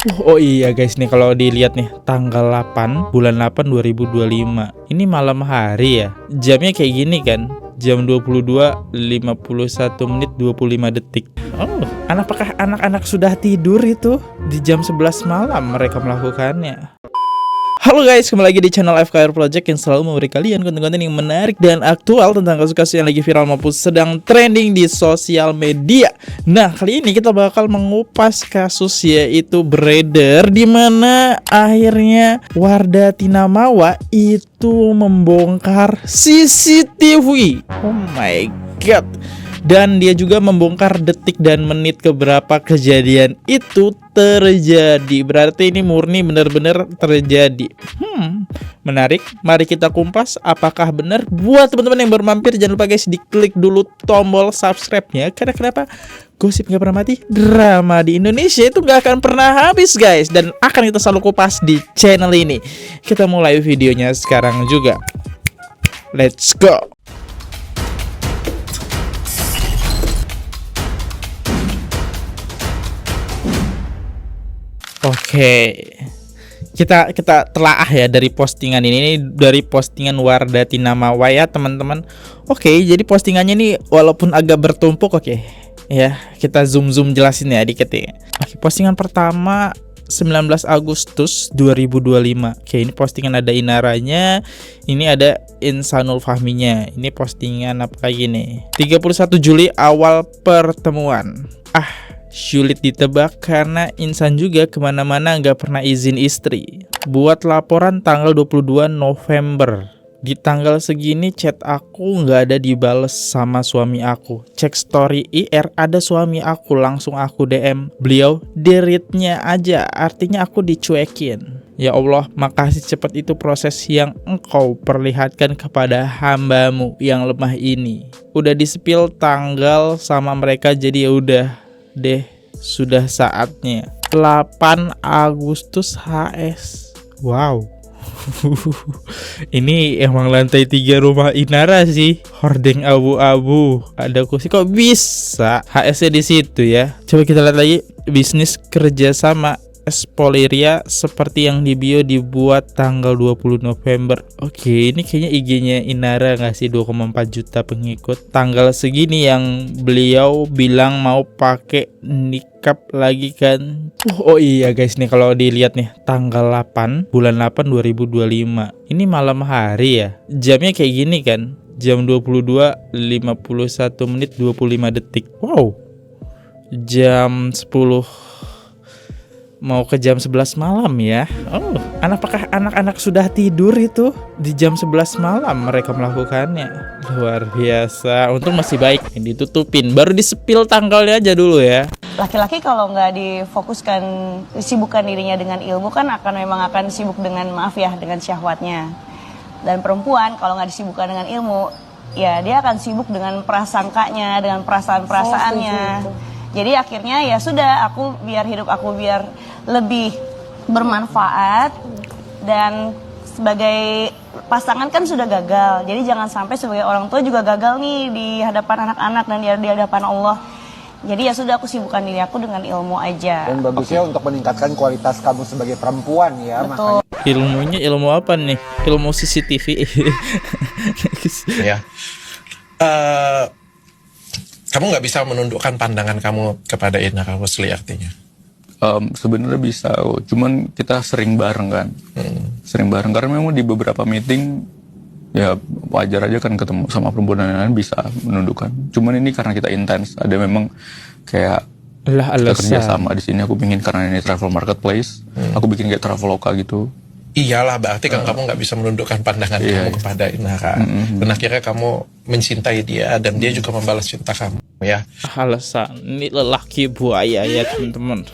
Oh iya guys nih, kalau dilihat nih tanggal 8 bulan 8 2025. Ini malam hari ya. Jamnya kayak gini kan. Jam 22.51 menit 25 detik. Oh, apakah anak-anak sudah tidur itu? Di jam 11 malam mereka melakukannya. Halo guys, kembali lagi di channel FKR Project yang selalu memberi kalian konten-konten yang menarik dan aktual tentang kasus-kasus yang lagi viral maupun sedang trending di sosial media. Nah, kali ini kita bakal mengupas kasus yaitu beredar di mana akhirnya Wardah Tinamawa itu membongkar CCTV. Oh my god. Dan dia juga membongkar detik dan menit keberapa kejadian itu terjadi. Berarti ini murni benar-benar terjadi. Menarik. Mari kita kumpas apakah benar. Buat teman-teman yang baru mampir, jangan lupa guys diklik dulu tombol subscribe-nya. Karena kenapa? Gosip gak pernah mati, drama di Indonesia itu gak akan pernah habis guys. Dan akan kita selalu kupas di channel ini. Kita mulai videonya sekarang juga. Let's go. Oke, kita telaah ya dari postingan ini dari postingan Wardah Tinamawa ya teman-teman. Oke, jadi postingannya ini walaupun agak bertumpuk, oke ya kita zoom jelasin ya dikit ya. Oke, postingan pertama 19 Agustus 2025. Oke, ini postingan ada Inaranya, ini ada Insanul Fahminya. Ini postingan apa lagi nih? 31 Juli awal pertemuan. Sulit ditebak karena Insan juga kemana-mana nggak pernah izin istri. Buat laporan tanggal 22 November. Di tanggal segini chat aku nggak ada dibales sama suami aku. Cek story IR ada suami aku, langsung aku DM. Beliau delete-nya aja, artinya aku dicuekin. Ya Allah, makasih cepat itu proses yang engkau perlihatkan kepada hambamu yang lemah ini. Udah di-spill tanggal sama mereka, jadi ya udah deh, sudah saatnya. 8 Agustus HS. Wow. Ini emang lantai 3 rumah Inara sih. Hordeng abu-abu. Ada kursi, kok bisa HS-nya di situ ya. Coba kita lihat lagi. Bisnis kerjasama Espoliria seperti yang di bio dibuat tanggal 20 November. Oke, ini kayaknya IG-nya Inara ngasih 2,4 juta pengikut. Tanggal segini yang beliau bilang mau pakai nikab lagi kan. Oh iya guys nih, kalau dilihat nih tanggal 8 bulan 8 2025. Ini malam hari ya. Jamnya kayak gini kan. Jam 22.51 menit 25 detik. Wow. Jam 10 mau ke jam 11 malam ya. Oh, apakah anak-anak sudah tidur itu? Di jam 11 malam mereka melakukannya. Luar biasa. Untung masih baik ditutupin. Baru di-spill tanggalnya aja dulu ya. Laki-laki kalau nggak difokuskan, disibukkan dirinya dengan ilmu kan memang akan sibuk dengan, maaf ya, dengan syahwatnya. Dan perempuan kalau nggak disibukkan dengan ilmu, ya dia akan sibuk dengan prasangkanya, dengan perasaan-perasaannya. Jadi akhirnya ya sudah, hidup aku biar lebih bermanfaat, dan sebagai pasangan kan sudah gagal. Jadi jangan sampai sebagai orang tua juga gagal nih di hadapan anak-anak dan di hadapan Allah. Jadi ya sudah, aku sibukkan diri aku dengan ilmu aja. Dan bagusnya untuk meningkatkan kualitas kamu sebagai perempuan ya. Betul. Makanya. Ilmunya ilmu apa nih? Ilmu CCTV. Ya. Kamu nggak bisa menundukkan pandangan kamu kepada Inara Rusli artinya? Sebenarnya bisa, cuman kita sering bareng kan. Sering bareng karena memang di beberapa meeting ya wajar aja kan ketemu sama perempuan lain bisa menundukkan. Cuman ini karena kita intens, ada memang kayak kita kerja sama di sini. Aku bikin karena ini travel marketplace, aku bikin kayak traveloka gitu. Iyalah, berarti kan kamu nggak bisa menundukkan pandangan kamu kepada Inara. Dan akhirnya kamu mencintai dia dan dia juga membalas cinta kamu ya. Alasan ini lelaki buaya ya teman-teman.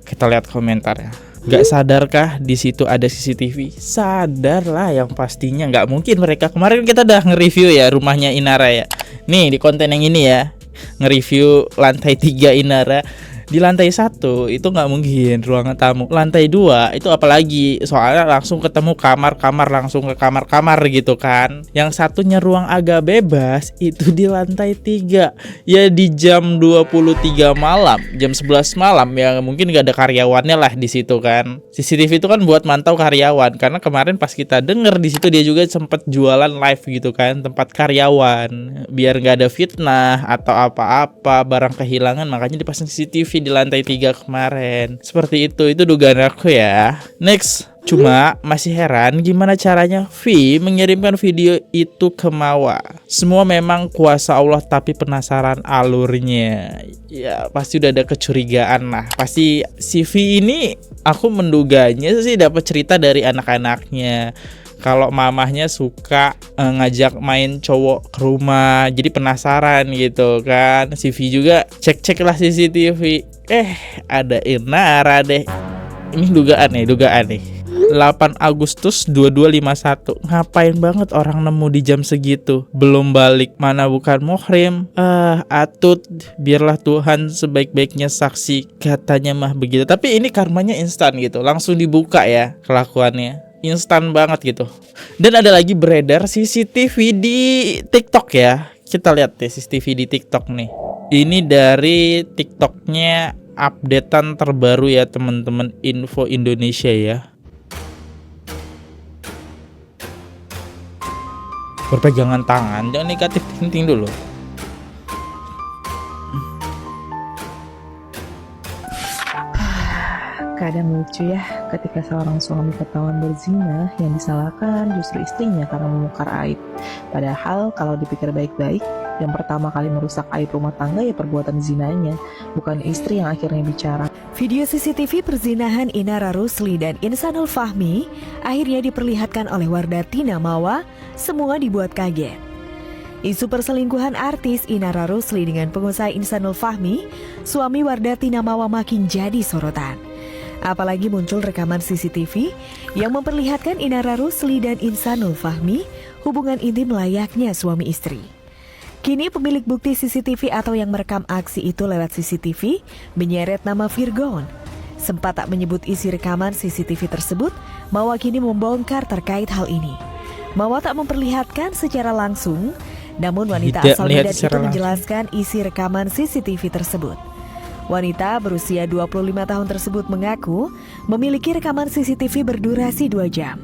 Kita lihat komentarnya. Gak sadarkah di situ ada CCTV? Sadar lah yang pastinya. Gak mungkin mereka. Kemarin kita udah nge-review ya rumahnya Inara ya. Nih di konten yang ini ya, nge-review lantai 3 Inara. Di lantai 1 itu nggak mungkin ruangan tamu. Lantai 2 itu apalagi, soalnya langsung ketemu kamar-kamar, langsung ke kamar-kamar gitu kan. Yang satunya ruang agak bebas itu di lantai 3. Ya di jam 23 malam, jam 11 malam ya mungkin nggak ada karyawannya lah di situ kan. CCTV itu kan buat mantau karyawan, karena kemarin pas kita denger di situ dia juga sempat jualan live gitu kan, tempat karyawan, biar nggak ada fitnah atau apa-apa barang kehilangan, makanya dipasang CCTV di lantai 3 kemarin. Seperti itu dugaan aku ya. Next, cuma masih heran gimana caranya V mengirimkan video itu ke Mawa. Semua memang kuasa Allah, tapi penasaran alurnya. Ya pasti udah ada kecurigaan lah. Pasti si V ini aku menduganya sih dapat cerita dari anak-anaknya. Kalau mamahnya suka ngajak main cowok ke rumah, jadi penasaran gitu kan. Si V juga cek-cek lah CCTV. Ada Inara deh. Ini dugaan nih. 8 Agustus 2251. Ngapain banget orang nemu di jam segitu? Belum balik, mana bukan muhrim. Atut, biarlah Tuhan sebaik-baiknya saksi, katanya mah begitu. Tapi ini karmanya instan gitu, langsung dibuka ya kelakuannya. Instan banget gitu. Dan ada lagi beredar CCTV di TikTok ya. Kita lihat deh CCTV di TikTok nih. Ini dari TikToknya updatean terbaru ya teman-teman, Info Indonesia ya. Berpegangan tangan, jangan negatif thinking dulu. Kadang lucu ya, ketika seorang suami ketahuan berzina, yang disalahkan justru istrinya karena membongkar aib. Padahal kalau dipikir baik-baik, yang pertama kali merusak aib rumah tangga ya perbuatan zinanya, bukan istri yang akhirnya bicara. Video CCTV perzinahan Inara Rusli dan Insanul Fahmi akhirnya diperlihatkan oleh Wardatina Mawa, semua dibuat kaget. Isu perselingkuhan artis Inara Rusli dengan pengusaha Insanul Fahmi, suami Wardatina Mawa, makin jadi sorotan. Apalagi muncul rekaman CCTV yang memperlihatkan Inara Rusli dan Insanul Fahmi hubungan intim layaknya suami istri. Kini pemilik bukti CCTV atau yang merekam aksi itu lewat CCTV menyeret nama Virgon. Sempat tak menyebut isi rekaman CCTV tersebut, Mawa kini membongkar terkait hal ini. Mawa tak memperlihatkan secara langsung, namun wanita asal Medan itu menjelaskan isi rekaman CCTV tersebut. Wanita berusia 25 tahun tersebut mengaku memiliki rekaman CCTV berdurasi 2 jam.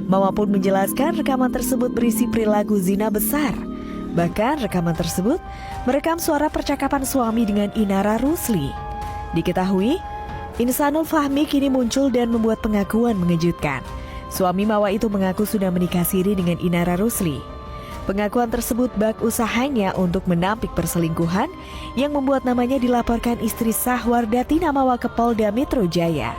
Mawa pun menjelaskan rekaman tersebut berisi perilaku zina besar. Bahkan rekaman tersebut merekam suara percakapan suami dengan Inara Rusli. Diketahui, Insanul Fahmi kini muncul dan membuat pengakuan mengejutkan. Suami Mawa itu mengaku sudah menikah siri dengan Inara Rusli. Pengakuan tersebut bak usahanya untuk menampik perselingkuhan yang membuat namanya dilaporkan istri sah Wardatina Mawa ke Polda Metro Jaya.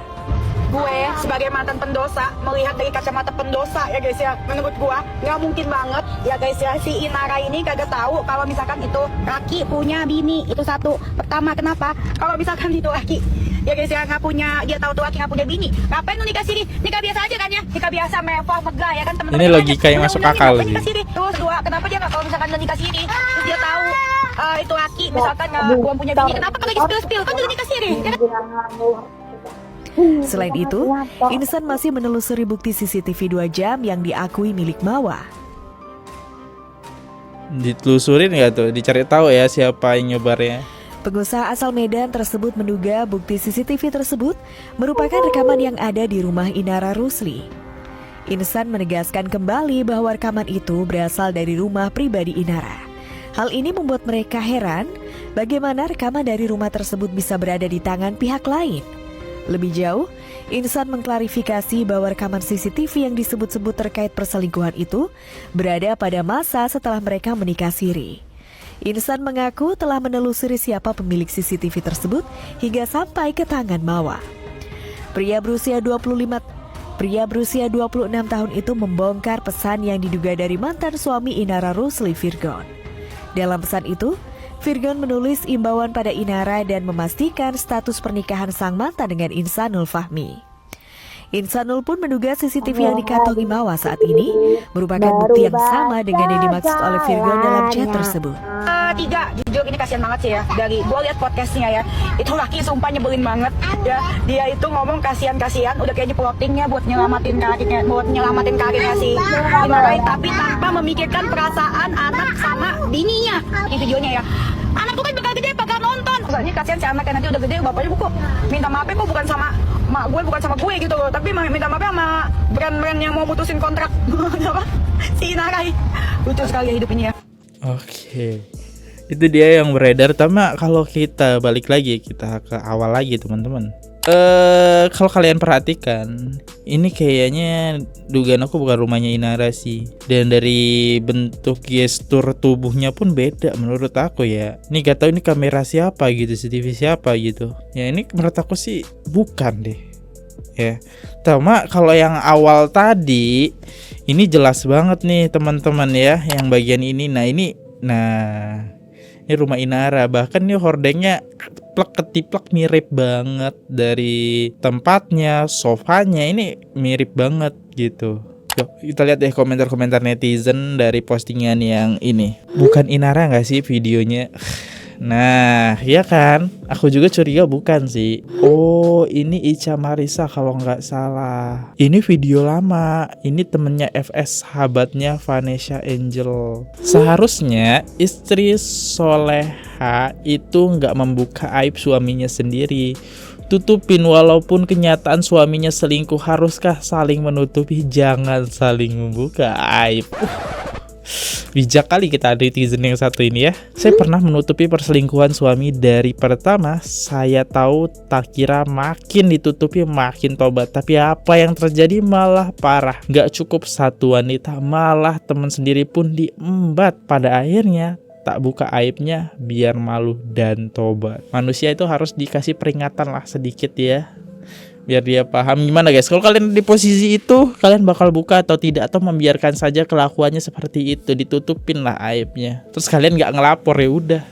Gue sebagai mantan pendosa melihat dari kacamata pendosa ya guys ya, menurut gue nggak mungkin banget ya guys ya si Inara ini kagak tahu kalau misalkan itu laki punya bini. Itu satu. Pertama, kenapa kalau misalkan itu laki ya guys ya nggak punya, dia tahu tuh laki nggak punya bini, ngapain lu nikah siri? Nikah biasa aja kan ya, nikah biasa mewah megah ya kan teman-teman. Ini logika yang masuk akal sih. Terus dua, kenapa dia nggak, kalau misalkan dia nikah siri terus dia tahu itu laki misalkan belum punya bini, kenapa kalau spill kan udah nikah siri ya kan? Selain itu, Insan masih menelusuri bukti CCTV 2 jam yang diakui milik Mawa. Ditelusurin nggak tuh? Dicari tahu ya siapa yang nyebarnya. Pengusaha asal Medan tersebut menduga bukti CCTV tersebut merupakan rekaman yang ada di rumah Inara Rusli. Insan menegaskan kembali bahwa rekaman itu berasal dari rumah pribadi Inara. Hal ini membuat mereka heran bagaimana rekaman dari rumah tersebut bisa berada di tangan pihak lain. Lebih jauh, Insan mengklarifikasi bahwa rekaman CCTV yang disebut-sebut terkait perselingkuhan itu berada pada masa setelah mereka menikah siri. Insan mengaku telah menelusuri siapa pemilik CCTV tersebut hingga sampai ke tangan Mawa. Pria berusia 26 tahun itu membongkar pesan yang diduga dari mantan suami Inara Rusli, Virgon. Dalam pesan itu, Virgon menulis imbauan pada Inara dan memastikan status pernikahan sang mantan dengan Insanul Fahmi. Insanul pun menduga CCTV yang dikantongi Mawa saat ini merupakan bukti yang sama dengan yang dimaksud oleh Virgon dalam chat tersebut. Tiga, jujur ini kasihan banget sih ya. Dari gue lihat podcastnya ya, itu laki sumpah nyebelin banget ya. Dia itu ngomong kasihan, udah kayaknya plottingnya buat nyelamatin karirnya si Inarai, tapi tanpa memikirkan perasaan anak sama bininya. Ini videonya ya. Anak tuh kan bakal gede, bakal nonton. Ini kasihan si anaknya, nanti udah gede, bapaknya kok minta maaf kok bukan sama mak gue, bukan sama gue gitu loh, tapi minta maaf sama brand-brand yang mau putusin kontrak apa si Inarai. Lucu sekali hidup ini ya. Oke. Itu dia yang beredar. Tapi kalau kita balik lagi, kita ke awal lagi teman-teman. Kalau kalian perhatikan, ini kayaknya dugaan aku bukan rumahnya Inara sih. Dan dari bentuk gestur tubuhnya pun beda menurut aku ya. Ini gak tahu ini kamera siapa gitu, CCTV siapa gitu. Ya ini menurut aku sih bukan deh. Ya. Tapi kalau yang awal tadi, ini jelas banget nih teman-teman ya, yang bagian ini. Ini rumah Inara, bahkan nih hordengnya ketiplek mirip banget dari tempatnya, sofanya ini mirip banget gitu. Yuk, kita lihat deh komentar-komentar netizen dari postingan yang ini. Bukan Inara nggak sih videonya? Nah, ya kan? Aku juga curiga bukan sih. Oh, ini Ica Marisa kalau nggak salah. Ini video lama. Ini temennya FS, sahabatnya Vanessa Angel. Seharusnya istri soleha itu nggak membuka aib suaminya sendiri. Tutupin walaupun kenyataan suaminya selingkuh. Haruskah saling menutupi? Jangan saling membuka aib. Bijak kali kita ada netizen yang satu ini ya. Saya pernah menutupi perselingkuhan suami dari pertama. Saya tahu, tak kira makin ditutupi makin tobat. Tapi apa yang terjadi malah parah. Gak cukup satu wanita, malah teman sendiri pun diembat. Pada akhirnya tak buka aibnya biar malu dan tobat. Manusia itu harus dikasih peringatan lah sedikit ya, biar dia paham. Gimana guys, kalau kalian di posisi itu, kalian bakal buka atau tidak, atau membiarkan saja kelakuannya seperti itu, ditutupin lah aibnya, terus kalian nggak ngelapor, ya udah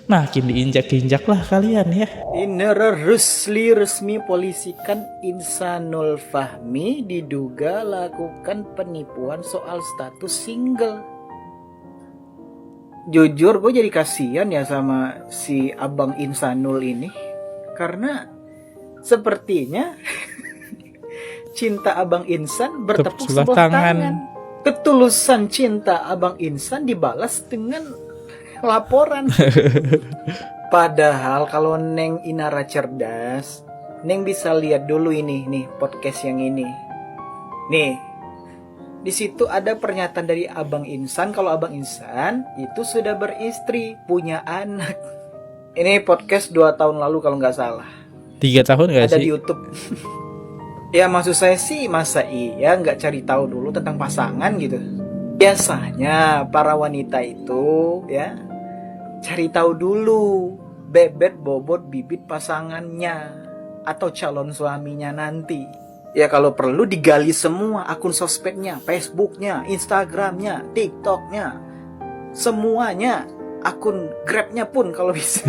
makin diinjak-injak lah kalian ya. Inara Rusli resmi polisikan Insanul Fahmi diduga lakukan penipuan soal status single. Jujur gue jadi kasihan ya sama si abang Insanul ini, karena sepertinya cinta Abang Insan bertepuk sebelah tangan. Ketulusan cinta Abang Insan dibalas dengan laporan. Padahal kalau Neng Inara cerdas, Neng bisa lihat dulu ini nih podcast yang ini. Nih, di situ ada pernyataan dari Abang Insan kalau Abang Insan itu sudah beristri, punya anak. Ini podcast 2 tahun lalu kalau nggak salah. 3 tahun gak ada sih? Di YouTube. Ya maksud saya sih, masa iya nggak cari tahu dulu tentang pasangan gitu. Biasanya para wanita itu ya cari tahu dulu bebet bobot bibit pasangannya atau calon suaminya nanti. Ya kalau perlu digali semua akun sosmednya, Facebooknya, Instagramnya, TikToknya, semuanya. Akun Grabnya pun kalau bisa.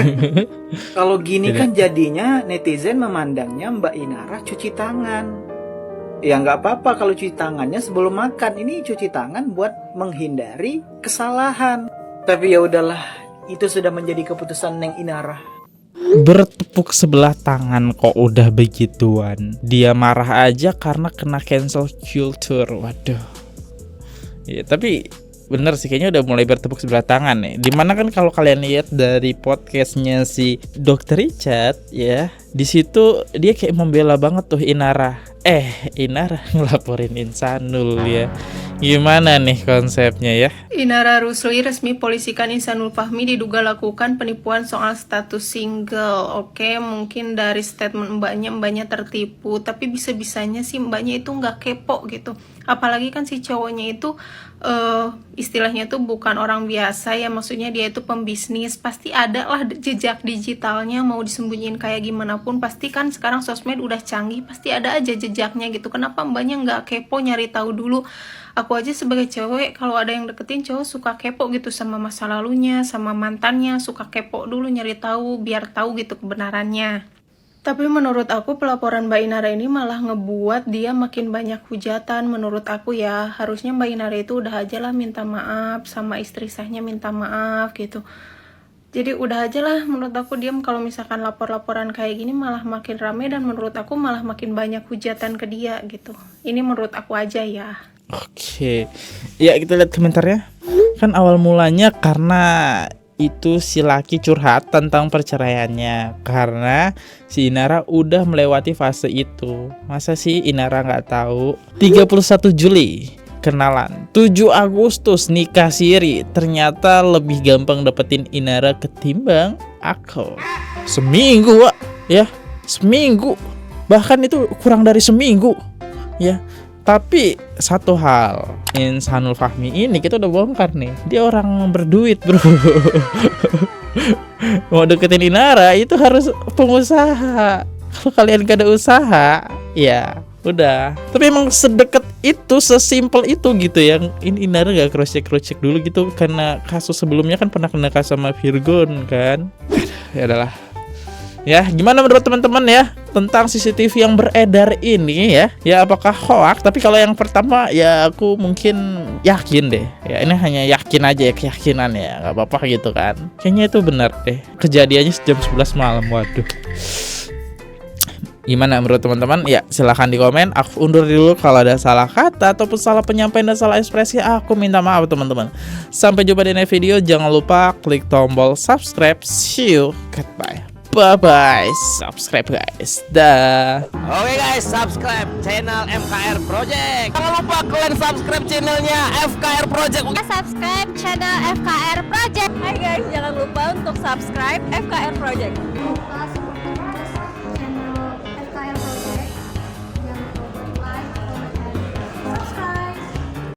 Kalau gini kan jadinya netizen memandangnya Mbak Inara cuci tangan. Ya nggak apa-apa kalau cuci tangannya sebelum makan. Ini cuci tangan buat menghindari kesalahan. Tapi ya udahlah, itu sudah menjadi keputusan Neng Inara. Bertepuk sebelah tangan kok udah begituan. Dia marah aja karena kena cancel culture. Waduh. Ya tapi bener sih, kayaknya udah mulai bertepuk sebelah tangan nih. Dimana kan kalau kalian lihat dari podcastnya si Dr. Richard ya, di situ dia kayak membela banget tuh Inara. Inara ngelaporin Insanul ya. Gimana nih konsepnya ya? Inara Rusli resmi polisikan Insanul Fahmi diduga lakukan penipuan soal status single. Oke, mungkin dari statement mbaknya tertipu, tapi bisa-bisanya sih mbaknya itu nggak kepo gitu. Apalagi kan si cowoknya itu istilahnya tuh bukan orang biasa ya, maksudnya dia itu pembisnis, pasti ada lah jejak digitalnya, mau disembunyiin kayak gimana pun pasti kan sekarang sosmed udah canggih, pasti ada aja jejaknya gitu. Kenapa mbaknya nggak kepo nyari tahu dulu? Aku aja sebagai cewek kalau ada yang deketin cowok suka kepo gitu sama masa lalunya, sama mantannya, suka kepo dulu nyari tahu biar tahu gitu kebenarannya. Tapi menurut aku pelaporan Mbak Inara ini malah ngebuat dia makin banyak hujatan. Menurut aku ya, harusnya Mbak Inara itu udah aja lah minta maaf sama istri sahnya, minta maaf gitu. Jadi udah aja lah, menurut aku diam. Kalau misalkan lapor-laporan kayak gini malah makin rame dan menurut aku malah makin banyak hujatan ke dia gitu. Ini menurut aku aja ya. Oke, ya kita lihat komentarnya. Kan awal mulanya karena itu si laki curhat tentang perceraiannya karena si Inara udah melewati fase itu. Masa sih Inara nggak tahu? 31 Juli kenalan, 7 Agustus nikah siri. Ternyata lebih gampang dapetin Inara ketimbang aku. Seminggu, Wak. Ya, seminggu. Bahkan itu kurang dari seminggu. Ya. Tapi satu hal, Insanul Fahmi ini kita udah bongkar nih. Dia orang berduit, bro. Mau deketin Inara itu harus pengusaha. Kalau kalian gak ada usaha, ya udah. Tapi emang sedekat itu, sesimpel itu gitu ya. Ini Inara gak cross-check dulu gitu. Karena kasus sebelumnya kan pernah kena kasus sama Virgon kan. Ya adalah. Ya, gimana menurut teman-teman ya tentang CCTV yang beredar ini ya? Ya apakah hoax? Tapi kalau yang pertama ya aku mungkin yakin deh. Ya ini hanya yakin aja ya, keyakinan ya, nggak apa-apa gitu kan. Kayaknya itu benar deh. Kejadiannya jam 11 malam. Waduh. Gimana menurut teman-teman? Ya silahkan di komen. Aku undur dulu kalau ada salah kata ataupun salah penyampaian dan salah ekspresi. Aku minta maaf teman-teman. Sampai jumpa di next video. Jangan lupa klik tombol subscribe. See you. Goodbye. Bye-bye, subscribe guys, dah. Oke guys, subscribe channel FKR Project. Jangan lupa kalian subscribe channelnya FKR Project. Subscribe channel FKR Project. Hai guys, jangan lupa untuk subscribe FKR Project.